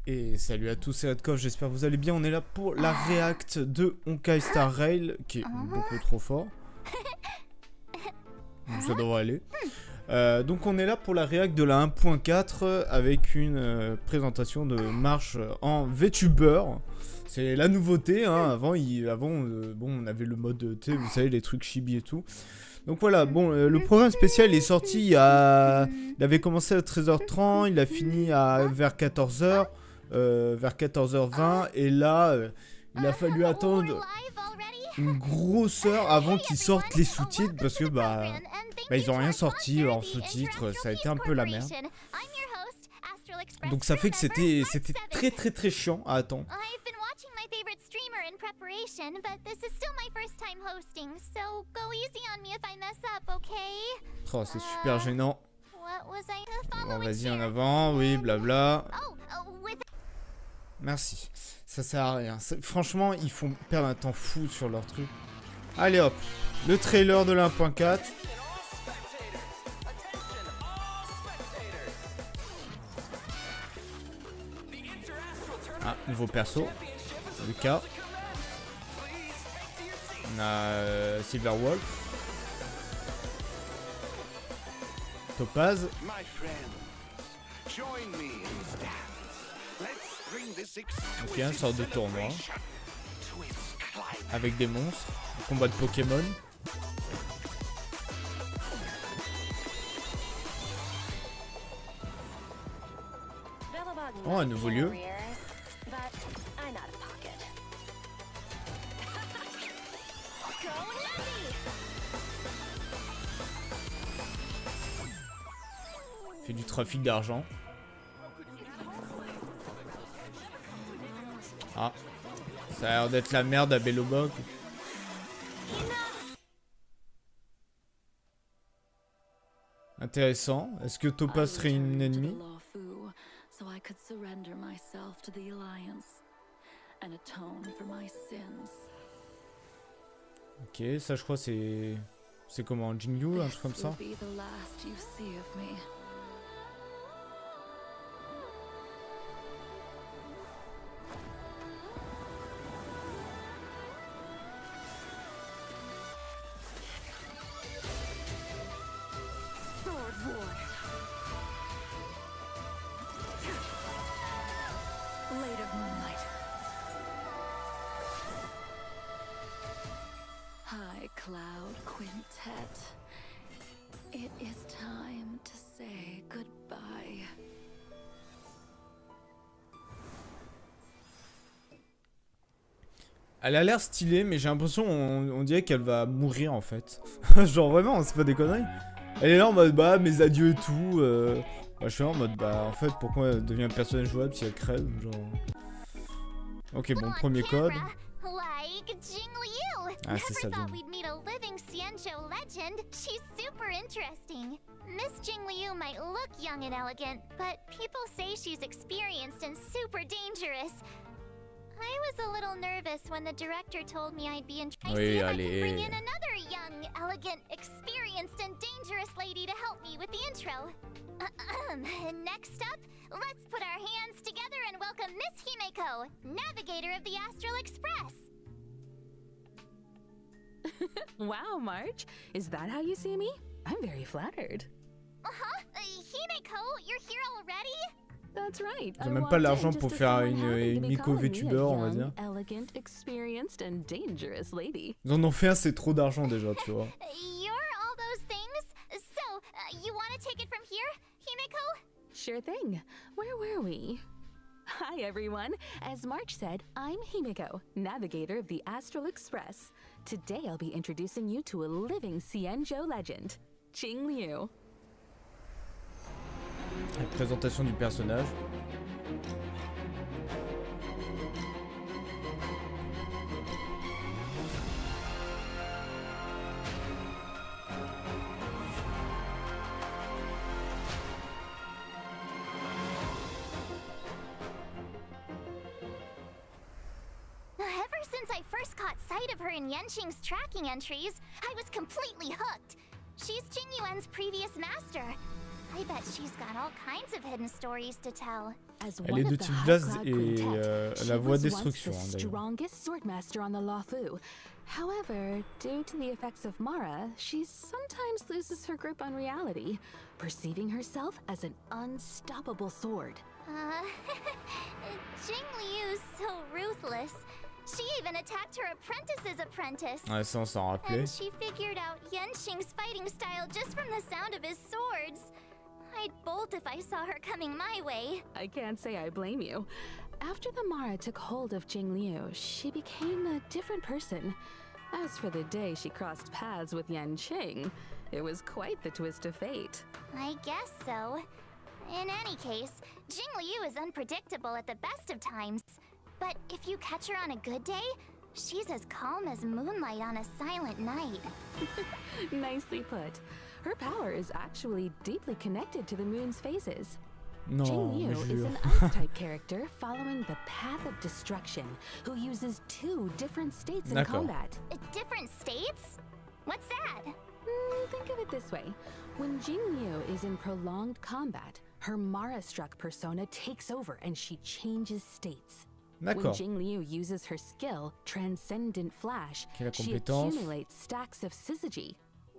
Et salut à tous, c'est Redcoff, j'espère que vous allez bien. On est là pour la réact de Honkai Star Rail, qui est beaucoup trop fort. Ça devrait aller. Donc on est là pour la réact de la 1.4 avec une présentation de marche en VTuber. C'est la nouveauté, hein. Avant, bon, on avait le mode, vous savez, les trucs chibi et tout. Donc voilà, bon, le programme spécial est sorti il avait commencé à 13h30, il a fini vers 14h. Vers 14h20 et là il a fallu attendre une grosse heure avant qu'ils sortent les sous-titres parce que ils ont rien sorti en sous-titres, ça a été un peu la merde. Donc ça fait que c'était très chiant à attendre. Oh, c'est super gênant. Bon, vas-y en avant, oui, blabla. Merci, ça sert à rien. Franchement, ils font perdre un temps fou sur leur truc. Allez hop, le trailer de la 1.4. Ah, nouveau perso. Lucas. On a Silverwolf. Topaz. Ok, une sorte de tournoi avec des monstres, combat de Pokémon. Oh, un nouveau lieu. Fait du trafic d'argent. Ah, ça a l'air d'être la merde à Belobog. Intéressant. Est-ce que Topaz serait une ennemie? Ok, ça je crois c'est comment, Jingliu, un truc comme ça. Cloud Quintet. It is time to say goodbye. Elle a l'air stylée, mais j'ai l'impression on dirait qu'elle va mourir en fait. Genre vraiment, c'est pas des conneries. Elle est là en mode mes adieux et tout. Je suis là en mode en fait pourquoi elle devient un personnage jouable si elle crève, genre. Ok, bon, premier code. Ah, c'est ça. She's super interesting. Miss Jingliu might look young and elegant, but people say she's experienced and super dangerous. I was a little nervous when the director told me I'd be in. I see if I can bring in another young, elegant, experienced, and dangerous lady to help me with the intro. Next up, let's put our hands together and welcome Miss Himeko, navigator of the Astral Express. Wow, March. Is that how you see me? I'm very flattered. Himeko, you're here already? That's right. Ils ont même pas l'argent pour faire une micro-VTuber, on va dire. Elegant, experienced, and dangerous lady. Ils en ont fait un, c'est trop d'argent déjà, tu vois. You're all those things. So, you want to take it from here, Himeko? Sure thing. Where were we? Hi, everyone. As March said, I'm Himeko, navigator of the Astral Express. Today I'll be introducing you to a living Xianzhou legend, Jingliu. La présentation du personnage. Since I first caught sight of her in Yenqing's tracking entries, I was completely hooked. She's Jingyuan's previous master. I bet she's got all kinds of hidden stories to tell. as Elle one est de of the type High glace Cloud et Quintet, elle she a voix was once destruction, the hein, d'ailleurs. strongest swordmaster on the Lawfu. However, due to the effects of Mara, she sometimes loses her grip on reality, perceiving herself as an unstoppable sword. Jingliu's so ruthless. She even attacked her apprentice's apprentice. Ouais, ça on s'en rappelait. And she figured out Yenshing's fighting style just from the sound of his swords. I'd bolt if I saw her coming my way. I can't say I blame you. After the Mara took hold of Jingliu, she became a different person. As for the day she crossed paths with Yanqing, it was quite the twist of fate. I guess so. In any case, Jingliu is unpredictable at the best of times. But if you catch her on a good day, she's as calm as moonlight on a silent night. Nicely put. Her power is actually deeply connected to the moon's phases. Non, Jingliu mais is jure. an ice-type character following the path of destruction, who uses 2 different states in D'accord. combat. Different states? What's that? Think of it this way. When Jingliu is in prolonged combat, her Mara-struck persona takes over and she changes states. When D'accord. Jingliu uses her skill, Transcendent Flash, Quelle she compétence? accumulates stacks of syzygy.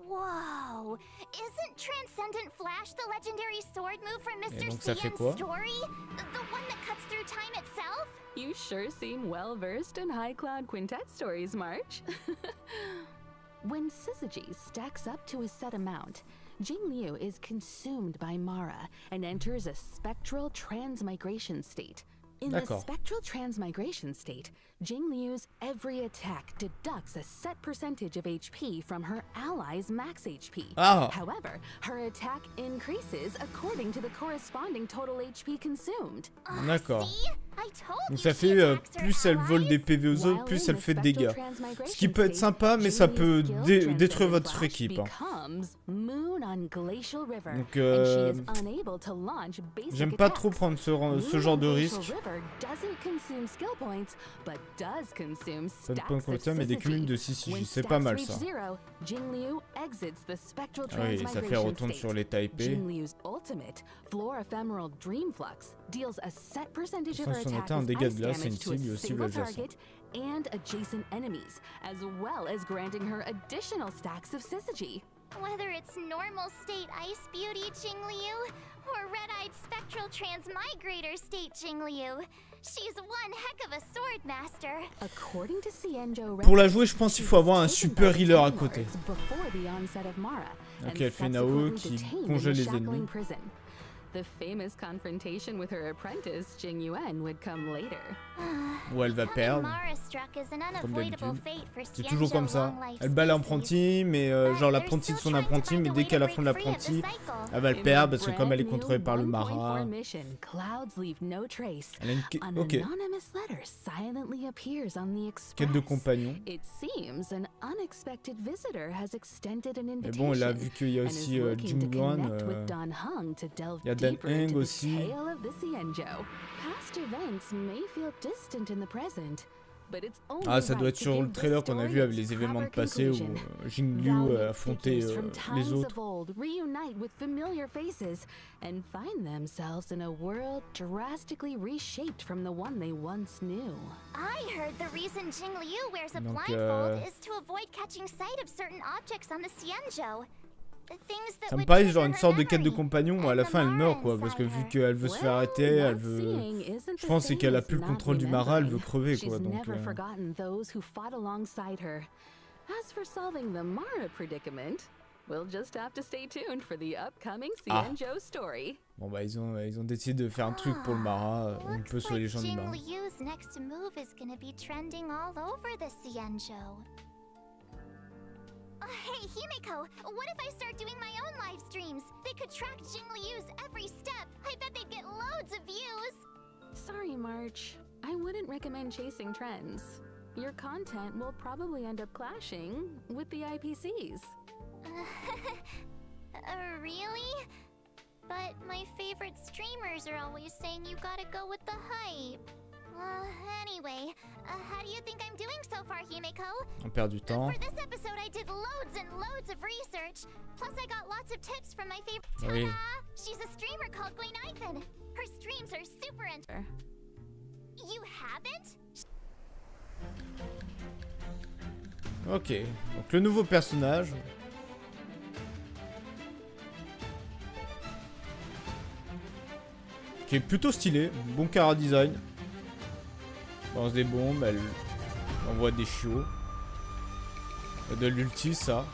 Whoa! Isn't Transcendent Flash the legendary sword move from Et Mr. donc ça fait Cian's quoi? story? The one that cuts through time itself? You sure seem well-versed in High Cloud Quintet stories, March. When syzygy stacks up to a set amount, Jingliu is consumed by Mara and enters a spectral transmigration state. In the D'accord. spectral transmigration state, Jingliu's every attack deducts a set percentage of HP from her ally's max HP. Ah. However, her attack increases according to the corresponding total HP consumed. D'accord. See? I told Donc you ça she fait attacks her plus elle vole allies. des PV aux autres, plus elle fait de dégâts. Ce qui peut être sympa, mais ça peut détruire votre équipe. Hein. Donc j'aime pas trop prendre ce genre de risque. Pas de points de compétence, mais des cumuls de 6 c'est pas mal ça. Ah oui, ça fait retourne sur l'état épais. Jingliu's ultimate, Floor Ephemeral Dream Flux, deals a set percentage of her Son attack état en as dégâts ice de glace et une damage to a cible aussi single adjacente. target and adjacent enemies, as well as granting her additional stacks of syzygy. Whether it's normal state Ice Beauty Jingliu or red-eyed spectral transmigrator state Jingliu, she's one heck of a sword master. According to Cianjo, Pour la jouer, je pense qu'il faut avoir un super healer à côté. Ok, elle fait Nao qui congèle les ennemis. The famous confrontation with her apprentice, Jingyuan, would come later. Ou elle va perdre. Comme d'habitude. C'est toujours comme ça. Elle bat l'apprenti, mais genre l'apprenti de son apprenti, mais dès qu'à la fin de l'apprenti, elle va le perdre parce que comme elle est contrôlée par le Mara. Elle a une ok. Quête de compagnon. Mais bon, elle a vu qu'il y a aussi Jingliu, il y a Dan Heng aussi. Ah, ça doit être sur le trailer qu'on a vu avec les événements de passé où Jingliu affrontait les autres. And find themselves in a world drastically reshaped from the one they once knew. I heard the reason Jingliu wears a blindfold is to avoid catching sight of certain objects on the Cianjo. Ça me paraît genre une sorte de quête de compagnon où à la fin elle meurt quoi, parce que vu qu'elle veut se faire arrêter, elle veut... Je pense c'est qu'elle a plus le contrôle du Mara, elle veut crever quoi, donc... As for solving the Mara predicament, we'll just have to stay tuned for the upcoming Cianjo story. Bon bah ils ont décidé de faire un truc pour le Mara, on peut sauver les gens du Mara. Jingliu's next move is gonna be trending all over the Cianjo. Hey, Himeko, what if I start doing my own live streams? They could track Jingliu's every step. I bet they'd get loads of views. Sorry, March. I wouldn't recommend chasing trends. Your content will probably end up clashing with the IPCs. Really? But my favorite streamers are always saying you gotta go with the hype. Anyway, how do you think I'm doing so far, Himeko? On perd du temps. For this episode, I did loads and loads of research. Plus, I got lots of tips from my favorite. Oui. Ta-da! She's a streamer called Guinaifen. Her streams are super You haven't? Ok, donc le nouveau personnage. Qui est plutôt stylé, bon cara design. Lance des bombes, elle envoie des chiots. De l'ulti, ça.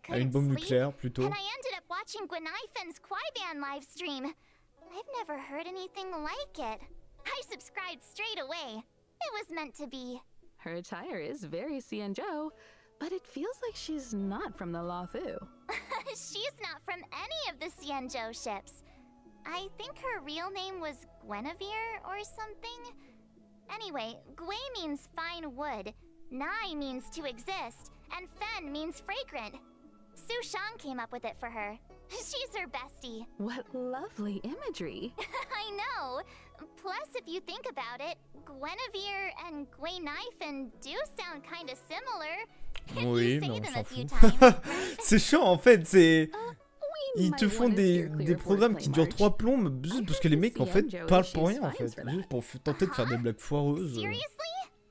À une bombe nucléaire plutôt. And I ended up watching Guinaifen's Quaiban live stream. I've never heard anything like it. I subscribed straight away. It was meant to be. Her attire is very Cienjo, but it feels like she's not from the Lothu. She's not from any of the Cienjo ships. I think her real name was Guinevere or something. Anyway, Gui means fine wood, Nai means to exist, and Fen means fragrant. Su Shang came up with it for her. She's her bestie. What lovely imagery. I know. Plus, if you think about it, Guinevere and Guinaifen do sound kind of similar. Oui, mais on s'en fout. C'est chiant en fait, c'est... Ils te font des programmes qui durent 3 plombes juste parce que les mecs en fait parlent pour rien en fait. Juste pour tenter de faire des blagues foireuses.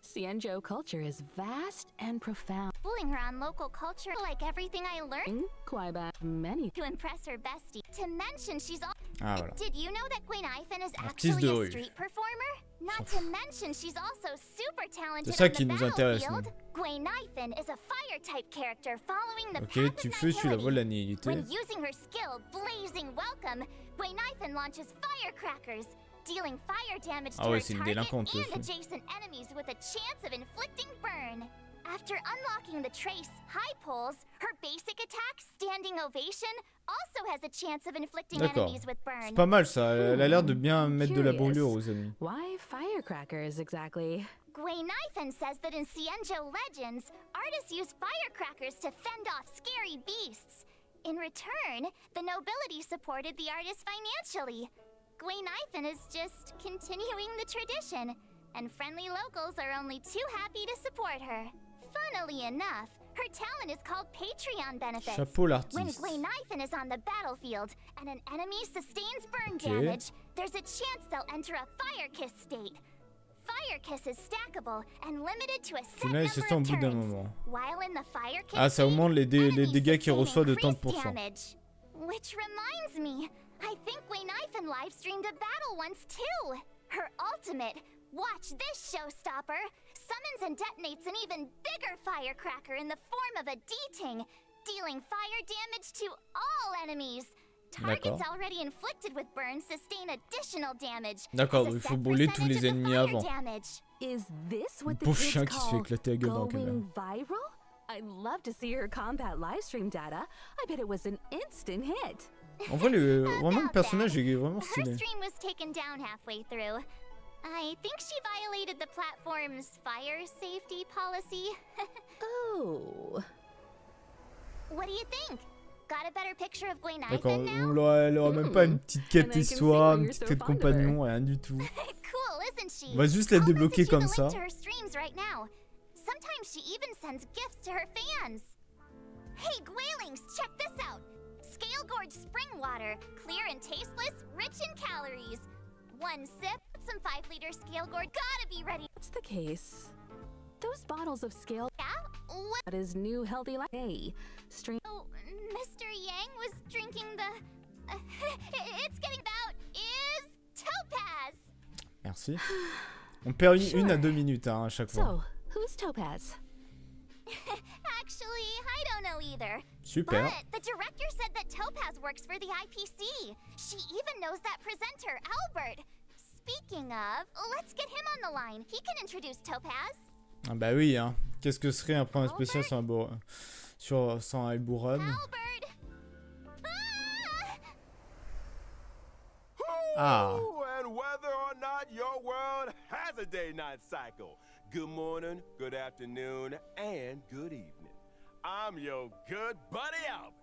Cienjo culture is vast and profound. Schooling her on local culture like everything I learned. Quaiban many To impress her bestie. To mention she's all... Ah voilà. Did you know that Guinaifen is actually a street performer? Not to mention she's also super talented ça on qui the nous intéresse, battlefield. Guinaifen is a fire type character following the Ok, path tu of fais sur la voie de la nobility. nihilité. When using her skill, Blazing Welcome, Guinaifen launches firecrackers, dealing fire damage to Ah ouais, her c'est une target délinquante and aussi. adjacent enemies with a chance of inflicting burn. After unlocking the trace, High Poles, her basic attack, Standing Ovation, also has a chance of inflicting D'accord. enemies with burn. C'est pas mal ça, elle a l'air de bien mettre de la brûlure aux ennemis. Why firecrackers exactly? Guinaifen says that in Cienjo legends, artists use firecrackers to fend off scary beasts. In return, the nobility supported the artists financially. Guinaifen is just continuing the tradition, and friendly locals are only too happy to support her. Funnily enough, her talent is called Patreon benefits. Chapeau When l'artiste. Guinaifen is on the battlefield and an enemy sustains burn Ok. damage, there's a chance they'll enter a Fire Kiss state. Fire Kiss is stackable and limited to a set Celui-là, il se sent au number bout of d'un turns. moment. While in the Fire Kiss Ah, ça augmente les enemies dégâts qu'il sustain reçoit de increased 30%. damage. Which reminds me, I think Guinaifen live streamed a battle once too. Her ultimate, watch this showstopper, summons and detonates an even bigger firecracker in the form of a D-Ting, dealing fire damage to all enemies. Targets already inflicted with burns sustain additional damage. D'accord, as a donc il faut set brûler tous percentage les of the ennemis fire avant. damage. Is this what the Pauvre kids chien qui se fait call éclater la gueule dans la caméra. going viral? I'd love to see her combat livestream data. I bet it was an instant hit. En vrai, vraiment le personnage est vraiment Her stylé. stream was taken down halfway through. I think she violated the platform's fire safety policy. Oh. What do you think? Got a better picture of D'accord, Guinaifen now? elle aura même pas une petite quête And I can see histoire, why une you're petite so quête fond of her. compagnon, rien du tout. Cool, isn't she? On va juste la I'll débloquer message you comme the ça. link to her streams right now. Sometimes she even sends gifts to her fans. Hey, Gwalings, check this out. Scale Gorge spring water, clear and tasteless, rich in calories. One sip, some 5-liter Scale Gorge. Gotta be ready. What's the case? Those bottles of scale Yeah? What? that is new healthy life. Hey, stream. Oh, Mr. Yang was drinking the... it's getting about is Topaz. Merci. On perd une Sure. à 2 minutes hein, à chaque fois. So, who's Topaz? Actually, I don't know either. Super. But the director said that Topaz works for the IPC. She even knows that presenter, Albert. Speaking of, let's get him on the line. He can introduce Topaz. Ah bah oui, hein. Qu'est-ce que serait un programme spécial sans Alburan? Albert! Ah. Who and whether or not your world has a day-night cycle. Good morning, good afternoon, and good evening. I'm your good buddy Albert.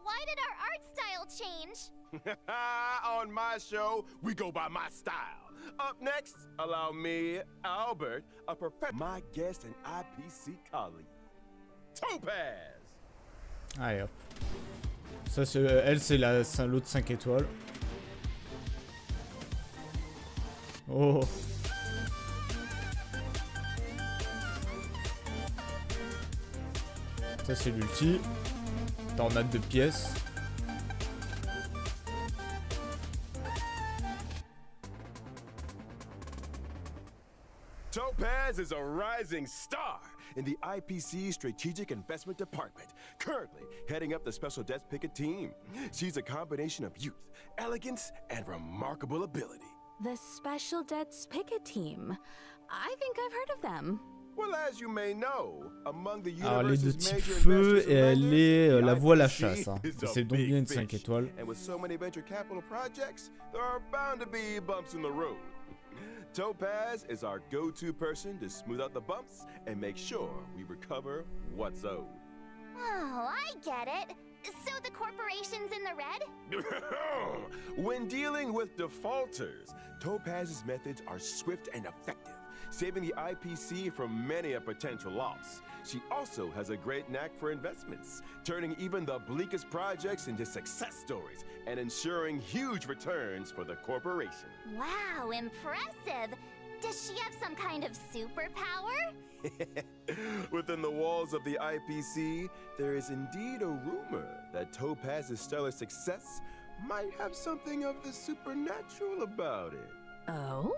Why did our art style change? On my show, we go by my style. Up next, allow me, Albert, my guest and IPC colleague, Topaz. Allez hop. Ça, elle, c'est l'autre 5 étoiles. Oh. Ça, c'est l'ulti. Tornade de pièces. Topaz is a rising star in the IPC Strategic Investment Department, currently heading up the Special Debts Picket team. She's a combination of youth, elegance, and remarkable ability. The Special Debts Picket Team. I think I've heard of them. Well, as you may know, among the Alors, elle est de universe's type major feu investors et and elle lenders, est the la voie à la IPC chasse. Hein. is a C'est donc big bien une fish. 5 étoiles. And with so many venture capital projects, there are bound to be bumps in the road. Topaz is our go-to person to smooth out the bumps and make sure we recover what's owed. Oh, I get it. So the corporation's in the red? When dealing with defaulters, Topaz's methods are swift and effective, saving the IPC from many a potential loss. She also has a great knack for investments, turning even the bleakest projects into success stories and ensuring huge returns for the corporation. Wow, impressive. Does she have some kind of superpower? Within the walls of the IPC, there is indeed a rumor that Topaz's stellar success might have something of the supernatural about it. Oh?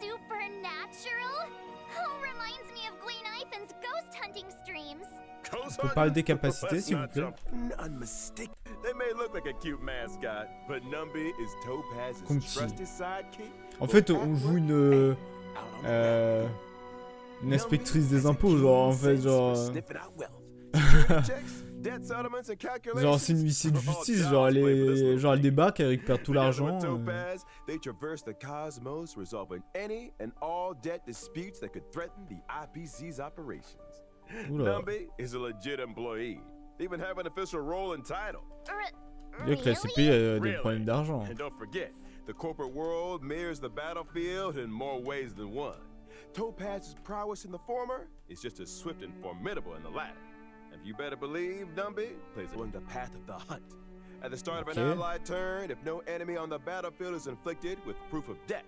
Supernatural? Oh, reminds me of Guinaifen's ghost hunting streams. On peut parler des capacités, s'il vous plaît. Unmistakable. They may look like a cute mascot, but Numby is Topaz's Petit. trusted sidekick. En fait, on joue une inspectrice des impôts, genre, en fait, genre... Genre, c'est une huissier de justice, genre, elle débarque, elle récupère tout l'argent. Topaz, they traverse the cosmos, resolving any and all debt disputes that could threaten the IPC's operations. Oula. Numby is a legit employee. They even have an official role and title. Dire que la CP a des problèmes d'argent. And don't forget, the corporate world mirrors the battlefield in more ways than one. Topaz's prowess in the former is just as swift and formidable in the latter. And you better believe Numby plays on the path of the hunt. At the start of an allied turn, if no enemy on the battlefield is inflicted with proof of debt,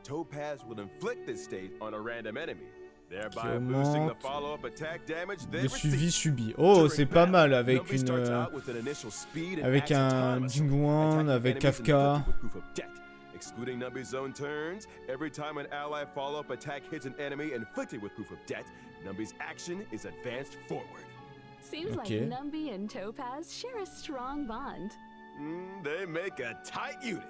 Topaz will inflict this state on a random enemy, thereby boosting the follow-up attack damage they Le suivi receive. subi. Oh, c'est pas mal avec Numby starts out une... with an initial speed and Avec acts un autonomously, Jingliu, attacking avec enemies Kafka. inflicted with proof of debt. Excluding Numby's own turns, every time an ally follow-up attack hits an enemy inflicted with proof of debt, Numby's action is advanced forward. Seems like Numby and Topaz share a strong bond. They make a tight unit.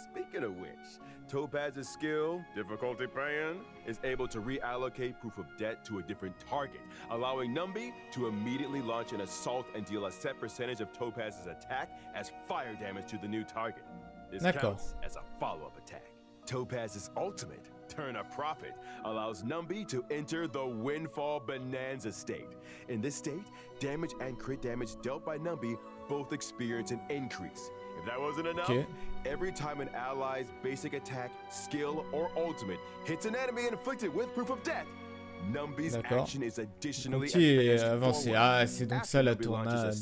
Speaking of which, Topaz's skill, difficulty paying, is able to reallocate proof of debt to a different target, allowing Numby to immediately launch an assault and deal a set percentage of Topaz's attack as fire damage to the new target. This counts as a follow-up attack. Topaz's ultimate, Turn a Profit, allows Numby to enter the Windfall Bonanza state. In this state, damage and crit damage dealt by Numby both experience an increase. If that wasn't enough, every time an ally's basic attack, skill, or ultimate hits an enemy inflicted with proof of death, Numby's action is additionally avancé. Ah, c'est donc ça la tournade.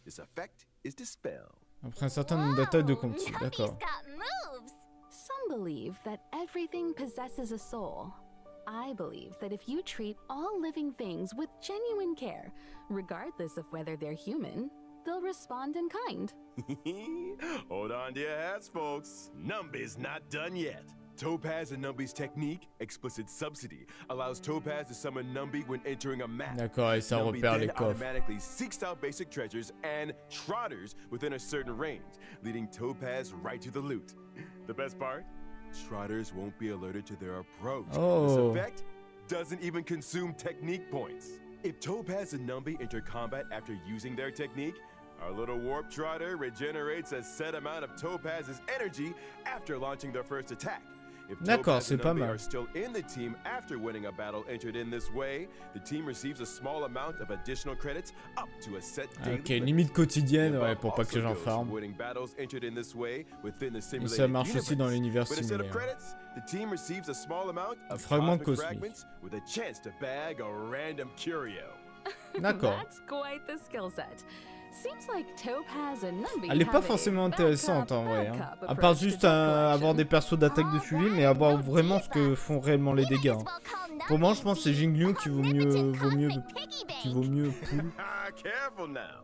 This effect is dispelled. Après un certain nombre d'attaques de Conti, d'accord. Some believe that everything possesses a soul. I believe that if you treat all living things with genuine care, regardless of whether they're human, they'll respond in kind. Hold on to your hats, folks. Numby's not done yet. Topaz and Numby's technique, Explicit Subsidy, allows Topaz to summon Numby when entering a map. D'accord, et ça repère les coffres. Automatically seeks out basic treasures and trotters within a certain range, leading Topaz right to the loot. The best part? Trotters won't be alerted to their approach. This effect doesn't even consume technique points. If Topaz and Numby enter combat after using their technique, our little warp trotter regenerates a set amount of Topaz's energy after launching their first attack. D'accord, c'est pas mal. Are still in the team after winning a battle entered in this way, the team receives a small amount of additional credits up to a set daily. Ok, limite quotidienne, ouais, pour pas que les gens farment. Et ça marche aussi dans l'univers similaire. Fragment cosmique. With a chance to bag a random curio. D'accord. That's quite the skill set. Seems like Topaz and Numby Elle est pas have a forcément intéressante en vrai, hein. backup À part approach juste to debt avoir collection. des persos d'attaque de suivi, mais avoir vraiment ce que font réellement les dégâts. Hein. Pour moi, je pense que c'est Jingliu qui vaut mieux pool. Careful now.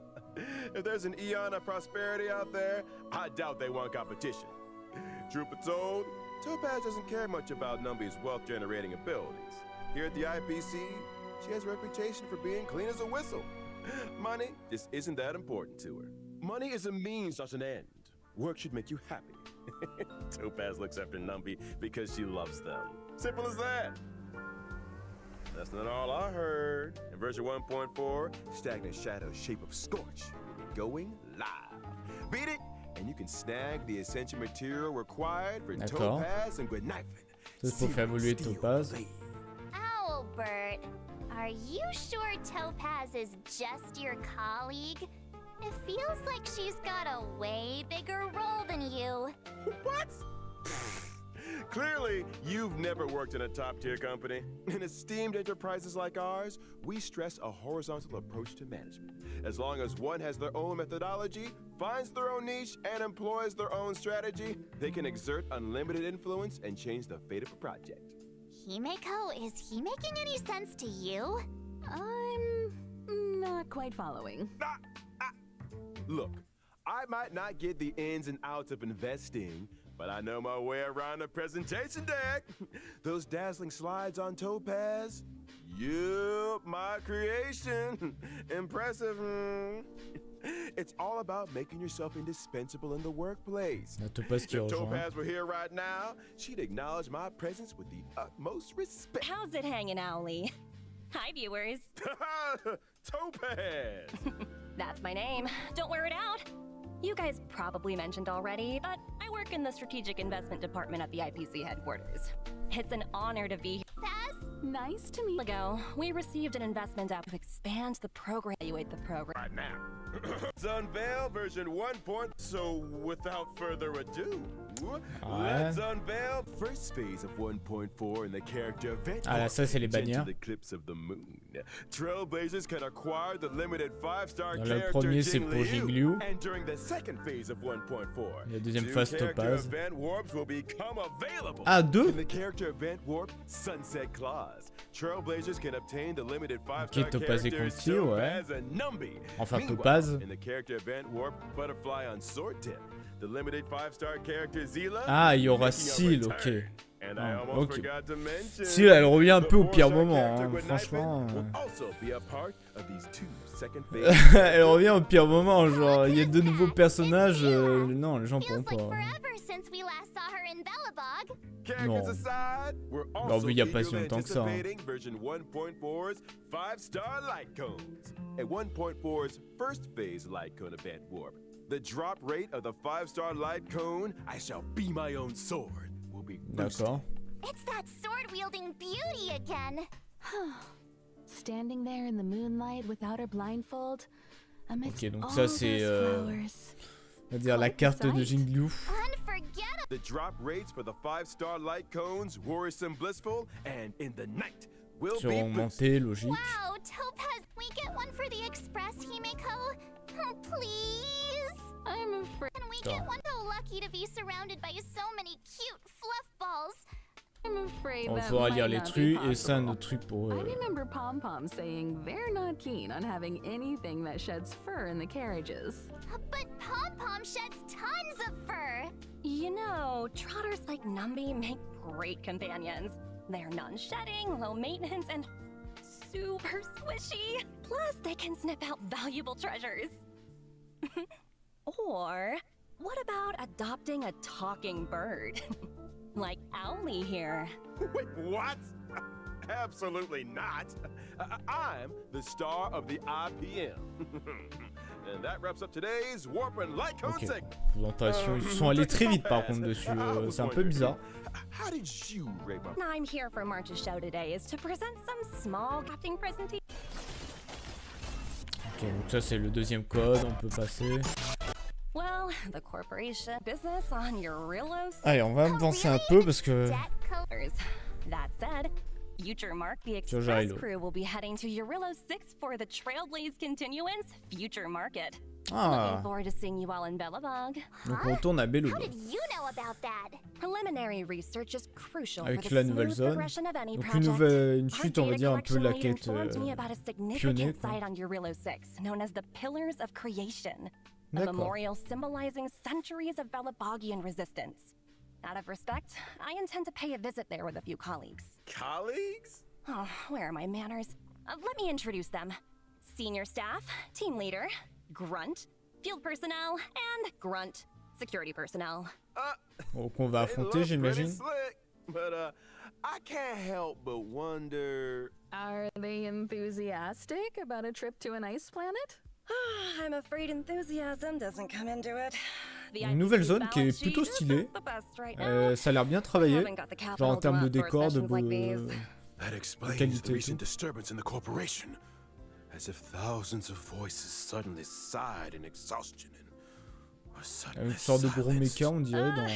If there's an eon of prosperity out there, I doubt they want competition. Truth be told, Topaz doesn't care much about Numby's wealth-generating abilities. Here at the IPC, she has a reputation for being clean as a whistle. Money just isn't that important to her. Money is a means, not an end. Work should make you happy. Topaz looks after Numby because she loves them. Simple as that. That's not all I heard. In version 1.4, Stagnant Shadow's Shape of Scorch will be going live. Beat it, and you can snag the essential material required for Topaz and Guinaifen. Ça c'est pour faire évoluer Topaz. Albert, are you sure Topaz is just your colleague? It feels like she's got a way bigger role than you. What? Clearly, you've never worked in a top-tier company. In esteemed enterprises like ours, we stress a horizontal approach to management. As long as one has their own methodology, finds their own niche, and employs their own strategy, they can exert unlimited influence and change the fate of a project. Himeko, is he making any sense to you? I'm not quite following. Look, I might not get the ins and outs of investing, but I know my way around a presentation deck. Those dazzling slides on Topaz? Yup, my creation. Impressive. It's all about making yourself indispensable in the workplace. La Topaz qui If rejoint. Topaz were here right now, she'd acknowledge my presence with the utmost respect. How's it hanging, Owly? Hi, viewers. Topaz! That's my name. Don't wear it out. You guys probably mentioned already, but I work in the strategic investment department at the IPC headquarters. It's an honor to be here. Nice to meet Ago, we received an investment app to expand the program, evaluate the program. Right now. Let's unveil version 1. So without further ado, let's unveil first phase of 1.4 in the character event. Ah là, ça c'est les bannières. The clips of the moon. Trailblazers can acquire the limited 5-star Le character premier c'est pour Jingliu. and during the second phase of 1.4, La deuxième two phase character Topaz. event warps will become available. Ah, deux? In the character event warp Sunset Clause, Trailblazers can obtain the limited 5-star Ok, Topaz et characters Conti, ouais. Topaz and Numby. Enfin, Meanwhile, Topaz. in the character event warp Butterfly on Sword Tip, the limited 5-star character Zila. Ah, il y aura making a Seal, return. ok. And I Ah, almost ok. forgot to mention, Seal, elle revient un the peu au pire 4-star moment, character hein, Guinaifen franchement. will also be a part of these two second phase. Elle revient au pire moment, genre il y a de nouveaux personnages, non les gens pourront Feels like pas. forever since we last saw her in Belobog. Characters Non. aside, we're Bah also oui, y a pas si eagerly longtemps que ça, hein. anticipating version 1.4's 5-star light cones. At 1.4's first phase light cone event warp, the drop rate of the 5-star light cone, I shall be my own sword, will be boosted. D'accord. It's that sword-wielding beauty again. standing there in the moonlight without her blindfold amidst Ok, donc all ça c'est, those flowers. on va dire la carte de Jingliu. Unforgettable. The drop rates for the 5-star light cones, worrisome blissful, and in the night will be Seront boosted. montés, logique. Wow, Topaz, we get one for the Express, Himeko? Oh, please. I'm afraid. Can we get one? So lucky to be surrounded by so many cute fluff balls. I'm afraid On that faudra lire might les not be trucs et ça possible. nos trucs pour I eux. remember Pom Pom saying they're not keen on having anything that sheds fur in the carriages. But Pom Pom sheds tons of fur. You know, trotters like Numby make great companions. They're non-shedding, low maintenance, and super squishy. Plus, they can sniff out valuable treasures. Or, what about adopting a talking bird? Like Owly here. Wait, what? Absolutely not. I'm the star of the IPM. And that wraps up today's Warp and Light Cone Ok, segment. présentation, ils sont allés très vite par contre dessus, c'est un peu bizarre. How did you rate my... I'm here for March's show today is to present some small crafting presentation. Ok, donc ça c'est le deuxième code, on peut passer. Well, the corporation business on Eurillos. Allez, on va avancer un peu parce que... Colors. That said, Future Mark, the Sur Express Jailo. crew will be heading to Eurillos 6 for the Trailblaze Continuance Future Market. Ah, forward to seeing you all in Belobog. donc on retourne à How Belobog. did you know about that? Preliminary research is crucial Avec for the la nouvelle smooth zone. progression of any Donc project. une suite, on va dire, un peu la quête Informed me about a pionnier, significant quoi. site on Urilo 6 known as the Pillars of Creation, a D'accord. memorial symbolizing centuries of Belobogian resistance. Out of respect, I intend to pay a visit there with a few colleagues. Colleagues? Oh, where are my manners? Let me introduce them. Senior staff, team leader, grunt, field personnel, and grunt, security personnel. Donc on va They affronter, look pretty j'imagine. slick, but I can't help but wonder. Are they enthusiastic about a trip to an ice planet? I'm afraid enthusiasm doesn't come into it. The Une nouvelle IPC's zone qui est balance plutôt sheet stylée. isn't the best right now. Ça a l'air bien I travaillé. haven't got the Genre en capital termes de to décor, de sessions like these. That explains qualité the et recent tout. disturbance in the corporation. As if thousands of voices suddenly sighed in exhaustion and were suddenly Une sorte de gros silenced. méca, on dirait, dans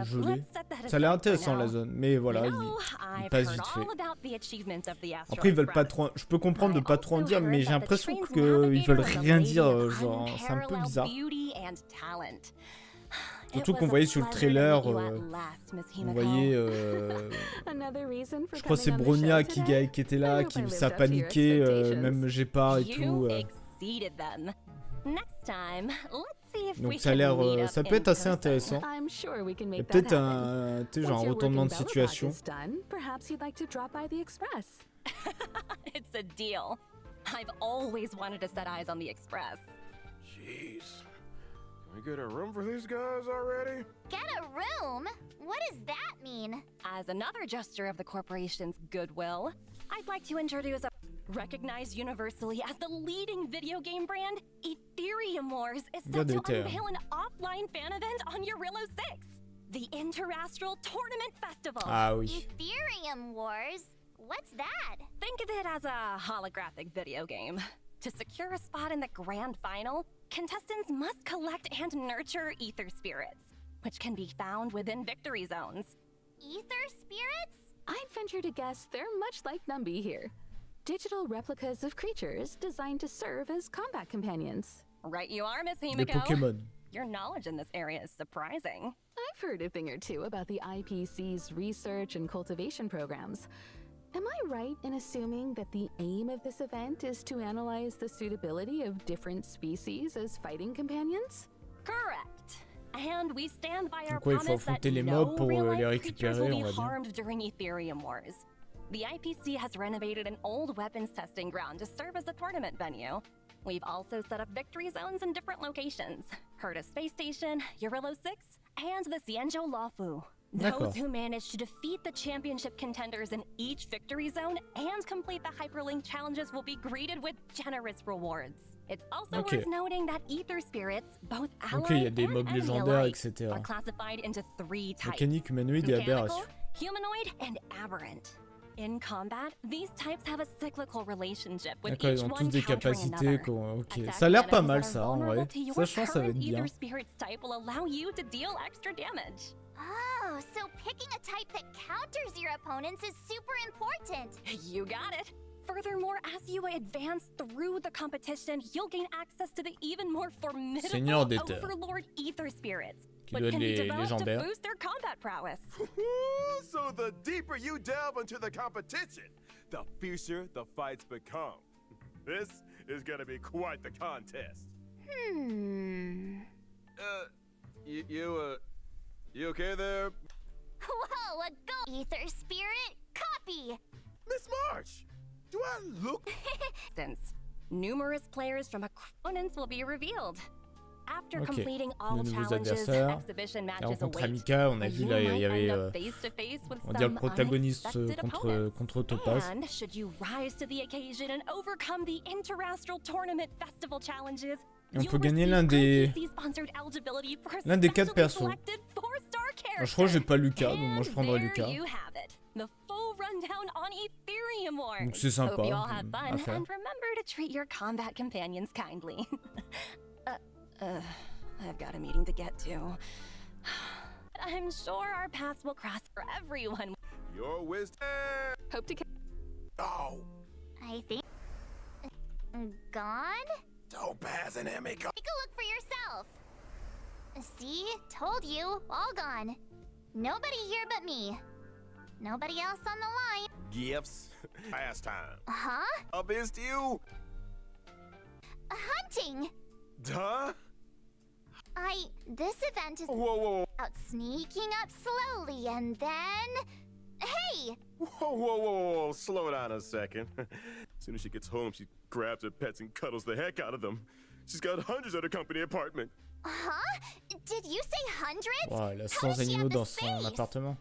gelé. Let's set that Ça a l'air aside for intéressant now. la zone, mais voilà, You know, il I've passe heard vite fait. all about the achievements of the Astral Après, ils veulent pas Express. trop. Je peux comprendre de I pas trop en also dire, mais heard j'ai that the l'impression train's qu'ils navigator veulent was a rien lady dire. of Genre, c'est un peu unparalleled bizarre. beauty and talent. Surtout It qu'on was a voyait sur le pleasure to trailer, meet you at last, Miss on Himiko. voyait. Another reason for Je crois que c'est coming on the Bronya show today? qui était I là, hope I qui lived ça up to your paniquait, expectations. même j'ai pas et You tout. exceeded them. Next time, let's see if we Donc ça a can l'air, meet up ça peut in être assez person. intéressant. I'm sure we can Il y a make that peut-être happen. tu sais, genre Once un your retournement work de in Belobog situation. is done, perhaps you'd like to drop by the Express. It's a deal. I've always wanted to set eyes on the Express. Jeez. Can we get a room for these guys already? Get a room? What does that mean? As another gesture of the corporation's goodwill, I'd like to introduce a recognized universally as the leading video game brand, Ethereum Wars is set to D'Ethereum. unveil an offline fan event on Urilo 6, the Interastral Tournament Festival. Ah oui. Ethereum Wars? What's that? Think of it as a holographic video game. To secure a spot in the grand final, contestants must collect and nurture ether spirits, which can be found within victory zones. Ether spirits? I'd venture to guess they're much like Numby here. Digital replicas of creatures designed to serve as combat companions. Right you are, Miss Des Himiko. Pokémon. Your knowledge in this area is surprising. I've heard a thing or two about the IPC's research and cultivation programs. Am I right in assuming that the aim of this event is to analyze the suitability of different species as fighting companions? Correct. And we stand by our Donc ouais, il faut promise that affronter les no mobs pour real-life les creatures récupérer, will on be va dire. harmed during Ethereum Wars. The IPC has renovated an old weapons testing ground to serve as a tournament venue. We've also set up victory zones in different locations. Herta Space Station, Urilo 6, and the Xianzhou Laofu. D'accord. Those who manage to defeat the championship contenders in each victory zone and complete the hyperlink challenges will be greeted with generous rewards. It's also Okay. worth noting that ether spirits, both allied Ok, il y a des and mobs enemy légendaires, alike, etc. are classified into 3 types. Mécanique, humanoïde et Mechanical, aberration. humanoid, and aberrant. In combat, these types have a cyclical relationship with D'accord, each ils ont one tous des countering capacités. another. Ok, Attacking ça a l'air pas enemies mal that are ça, en vulnerable vrai. to your Sachant, ça va current être bien. ether spirit's type will allow you to deal extra damage. Oh, so picking a type that counters your opponents is super important. You got it. Furthermore, as you advance through the competition, you'll gain access to the even more Seigneur formidable d'Ether. Overlord ether spirits, Qui which doit être can be les developed légendaires. to boost their combat prowess. So the deeper you delve into the competition, the fiercer the fights become. This is gonna be quite the contest. You okay there? Whoa, a go ether spirit copy. Miss March, do I look? Since numerous players from opponents will be revealed. After Ok, completing all de nouveaux challenges, adversaires. exhibition La matches rencontre await. amicale, on a But vu you là, il might y avait, end up face to face with on va dire le some protagoniste unexpected opponents. contre Topaz. And should you rise to the occasion and overcome the Interastral Tournament Festival challenges, Et on you'll peut gagner receive l'un des IPC-sponsored eligibility for a l'un des 4 specially persos. selected 4-star Alors, je crois que j'ai character. pas Lucas, donc moi je And prendrai there Lucas. you have it. The full rundown on Ethereum Wars. Donc c'est sympa Hope you all had à fun faire. and remember to treat your combat companions kindly. I've got a meeting to get to. I'm sure our paths will cross for everyone. Your wisdom. Hope to Oh, I think. Gone? Topaz and Emiko. Take a look for yourself. See? Told you. All gone. Nobody here but me. Nobody else on the line. Gifts. Pastime. Huh? Obvious to you? Hunting. Duh? This event is Whoa. about sneaking up slowly and then... Hey! Whoa. Slow down a second. As soon as she gets home, she grabs her pets and cuddles the heck out of them. She's got hundreds at her company apartment. Huh? Did you say hundreds? Wow, elle a How 100 does she have animaux the dans son space? appartement.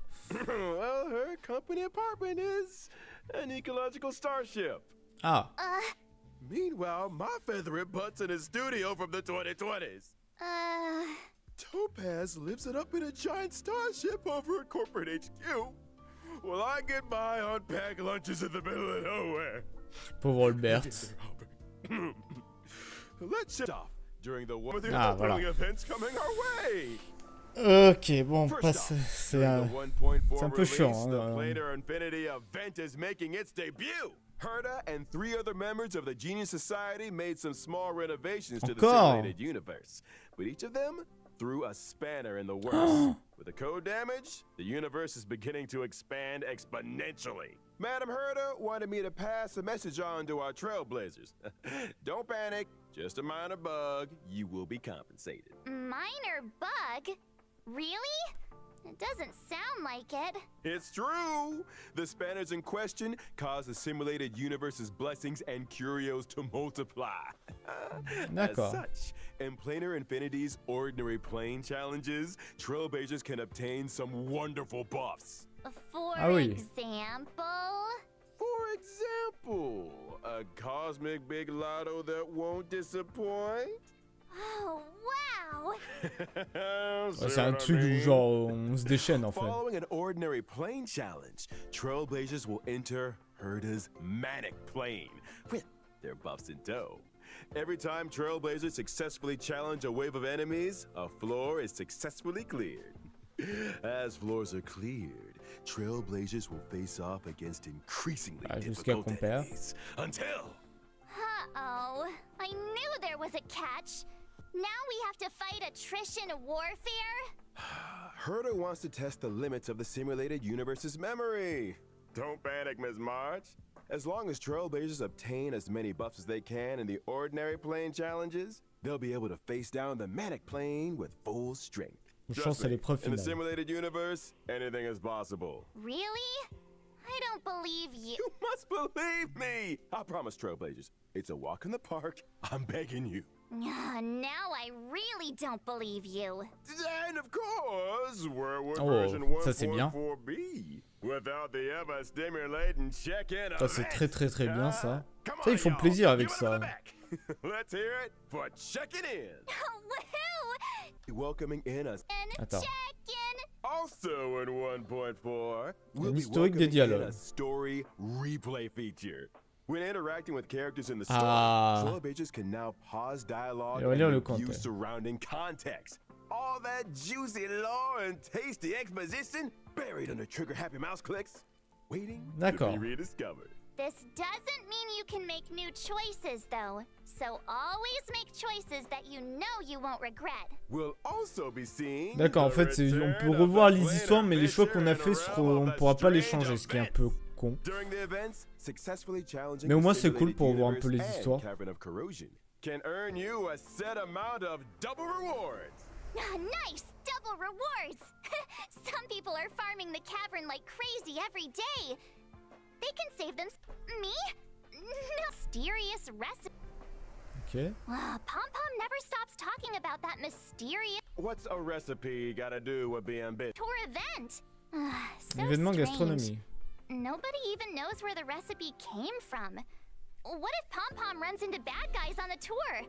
Well, her company apartment is an ecological starship. Ah, Meanwhile, my feathered butt's in his studio from the 2020s. Topaz lives it up in a giant starship over at corporate HQ. Well, I get by on packed lunches in the middle of nowhere. pauvre Albert. Let's shut off during the one with the Ah, opening voilà. events coming our way. Ok, bon, on First passe. off, C'est during the 1.4 un peu release, chiant, the hein, Planar Infinity event is making its debut. Herta and 3 other members of the Genius Society made some small renovations to the Encore? simulated universe, but each of them threw a spanner in the works. With the code damage, the universe is beginning to expand exponentially. Madam Herta wanted me to pass a message on to our trailblazers. Don't panic, just a minor bug. You will be compensated. Minor bug? Really? It doesn't sound like it. It's true! The spanners in question cause the simulated universe's blessings and curios to multiply. As D'accord. such, in Planar Infinity's ordinary plane challenges, trailblazers can obtain some wonderful buffs. For Ah oui. example... For example, a cosmic big lotto that won't disappoint. Oh, wow! Ouais, c'est un truc où genre on se déchaîne en fait. Following an ordinary plane challenge, trailblazers will enter Herta's manic plane with their buffs in tow. Every time trailblazers successfully challenge a wave of enemies, a floor is successfully cleared. As floors are cleared, trailblazers will face off against increasingly jusqu'à difficult qu'on perd. enemies until Uh-oh. I knew there was a catch. Now we have to fight attrition warfare? Herta wants to test the limits of the simulated universe's memory. Don't panic, Ms. March. As long as trailblazers obtain as many buffs as they can in the ordinary plane challenges, they'll be able to face down the manic plane with full strength. Chance à l'épreuve in the finale. simulated universe, anything is possible. Really? I don't believe you. You must believe me! I promise, trailblazers. It's a walk in the park. I'm begging you. Now I really don't believe you. And of course, we're with Oh, version ça, c'est bien. 1.4b. Without the ever stimulating check-in Ça c'est très très bien ça. Come Ça on, ils font y'all. plaisir avec Give it to ça. the back. Let's hear it for checking in. Woohoo! Welcoming in us. Attends. Check-in! Also in 1.4, we'll Un be historique des welcoming in dialogues. a story replay feature. When interacting with characters in the story, Ah. trailblazers can now pause dialogue Et on va and lire le review contexte. surrounding context. All that juicy lore and tasty exposition buried under trigger-happy mouse clicks, waiting to D'accord. be rediscovered. This doesn't mean you can make new choices, though. So always make choices that you know you won't regret. We'll also be seeing D'accord, en the fait on return peut of revoir the les Planar histoires mais les choix qu'on a Adventure fait in a realm on of pourra pas les strange changer, ce qui est un events. peu con. During the events, successfully challenging Mais au the moins, c'est cool simulated pour voir un peu les universe histoires. and Cavern of Corrosion can earn you a set amount of double rewards. Nice! Double rewards! Some people are farming the cavern like crazy every day. They can save them. Me? Mysterious recipe. Ok. Pom Pom never stops talking about that mysterious What's a recipe gotta do with being big? tour event. So Événements strange. gastronomie. Nobody even knows where the recipe came from. What if Pom Pom runs into bad guys on the tour?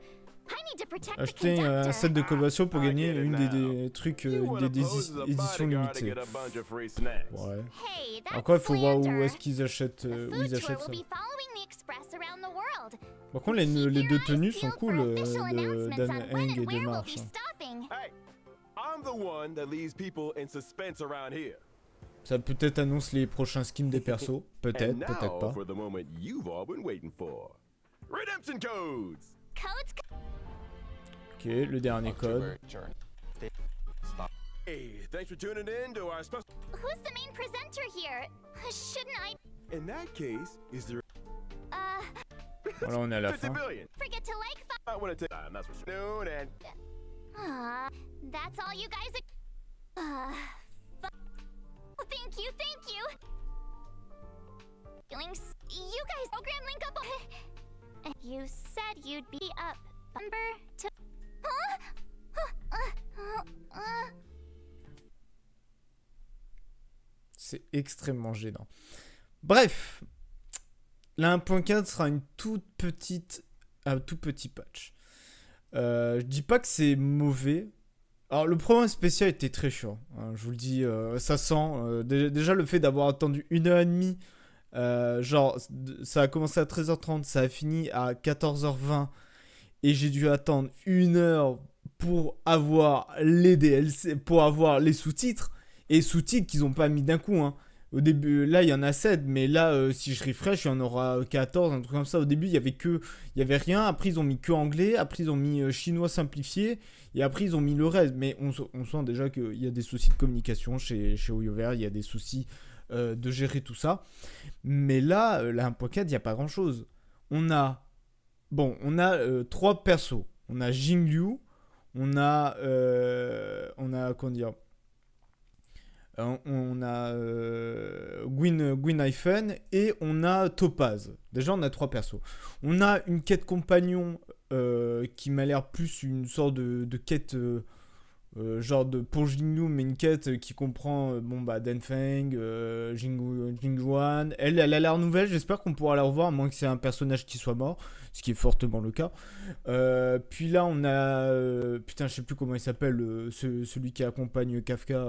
I need to protect the Acheter un conductor. set de collaboration pour I gagner get it une now. des trucs, You wanna des pose as a éditions bodyguard to limitées. get a bunch of free snacks. Ouais. Hey, that's Après il faut voir où slander. est-ce qu'ils achètent, The où food ils tour achètent will ça. be following the express around the world. Par contre les Keep deux your tenues eyes sont peeled cool for official announcements d'Anne on when Heng and et de where we'll Marche. be stopping. Hey, I'm the one that leaves people in suspense around here. Ça peut-être annonce les prochains skins des persos. Peut-être, And peut-être now pas. for the moment you've all been waiting for. Redemption codes! Codes. le dernier code. Hey, thanks for tuning in to our special. Who's the main presenter here? Shouldn't I In that case, is there Voilà, on est à la 50 fin. billion? forget to like I want to take time, that's for sure. Noon and that's all you guys thank you, thank you. Feelings, you guys program link up. You said you'd be up. Number to. C'est extrêmement gênant. Bref, la 1.4 sera une toute petite, un tout petit patch. Je dis pas que c'est mauvais. Alors le programme spécial était très chiant, hein, je vous le dis, ça sent. Déjà le fait d'avoir attendu 1h30, genre ça a commencé à 13h30, ça a fini à 14h20 et j'ai dû attendre 1 heure pour avoir les DLC, pour avoir les sous-titres. Et sous-titres qu'ils ont pas mis d'un coup, hein. Au début, là il y en a 7, mais là si je refresh, il y en aura 14, un truc comme ça. Au début il y avait rien, après ils ont mis que anglais, après ils ont mis chinois simplifié, et après ils ont mis le reste. Mais on sent déjà qu'il y a des soucis de communication chez WoWover, il y a des soucis de gérer tout ça. Mais là, la 1.4, il n'y a pas grand chose. On a 3 persos. On a Jingliu, on a comment dire, on a Guinaifen et on a Topaz. Déjà, on a 3 persos. On a une quête compagnon qui m'a l'air plus une sorte de quête genre de pour Jingliu, mais une quête qui comprend Denfeng, Jingjuan. Elle a l'air nouvelle. J'espère qu'on pourra la revoir, à moins que c'est un personnage qui soit mort, ce qui est fortement le cas. Puis là, on a putain, je sais plus comment il s'appelle, celui qui accompagne Kafka.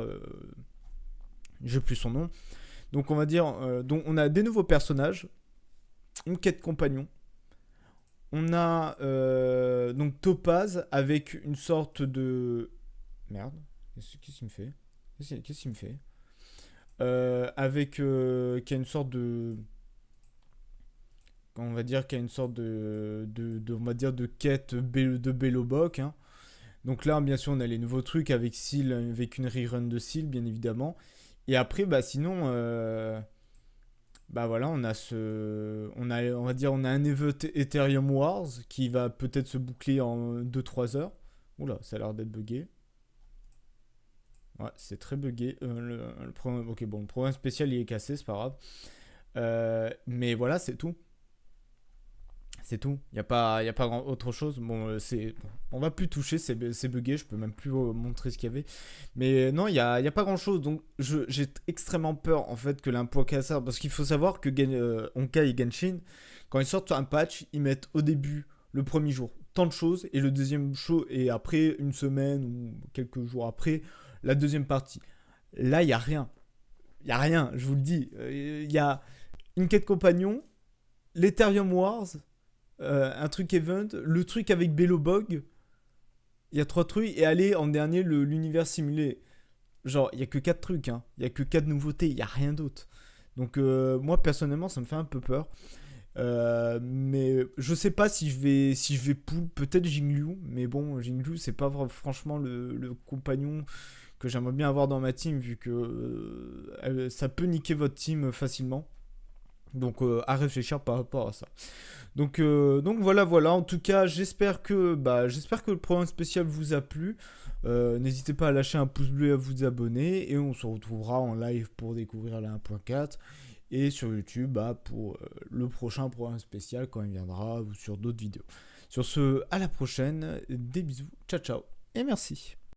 J'ai plus son nom. Donc on va dire, donc on a des nouveaux personnages, une quête compagnon. On a donc Topaz avec une sorte de merde. Qu'est-ce qu'il me fait? Qu'est-ce qu'il me fait? Avec qui a une sorte de, on va dire qu'il y a une sorte de on va dire de quête de Belobog, hein. Donc là, bien sûr, on a les nouveaux trucs avec Seal, avec une rerun de Seal, bien évidemment. Et après, sinon, voilà, on a on va dire, on a un event Ethereum Wars qui va peut-être se boucler en 2-3 heures. Oula, ça a l'air d'être bugué. Ouais, c'est très bugué. Le programme spécial, il est cassé, c'est pas grave. Mais voilà, c'est tout. C'est tout. Il n'y a pas autre chose. Bon, on va plus toucher, c'est bugué. Je peux même plus montrer ce qu'il y avait. Mais non, il n'y a pas grand chose. Donc, j'ai extrêmement peur, en fait, que l'A1.4 sorte. Parce qu'il faut savoir que Honkai et Genshin, quand ils sortent un patch, ils mettent au début, le premier jour, tant de choses. Et le deuxième show, et après, une semaine ou quelques jours après, la deuxième partie. Là, il n'y a rien. Il n'y a rien, je vous le dis. Il y a une quête compagnon, l'Ethereum Wars, un truc event, le truc avec Belobog, il y a 3 trucs, et allez, en dernier, l'univers simulé. Genre, il n'y a que 4 trucs, hein. Il n'y a que 4 nouveautés, il n'y a rien d'autre. Donc, moi, personnellement, ça me fait un peu peur. Mais je sais pas si je vais pull, peut-être Jingliu, mais bon, Jingliu, c'est pas franchement le compagnon que j'aimerais bien avoir dans ma team, vu que ça peut niquer votre team facilement. Donc à réfléchir par rapport à ça. Donc voilà. En tout cas, j'espère que le programme spécial vous a plu. N'hésitez pas à lâcher un pouce bleu et à vous abonner. Et on se retrouvera en live pour découvrir la 1.4. Et sur YouTube pour le prochain programme spécial quand il viendra, ou sur d'autres vidéos. Sur ce, à la prochaine. Des bisous. Ciao, ciao. Et merci.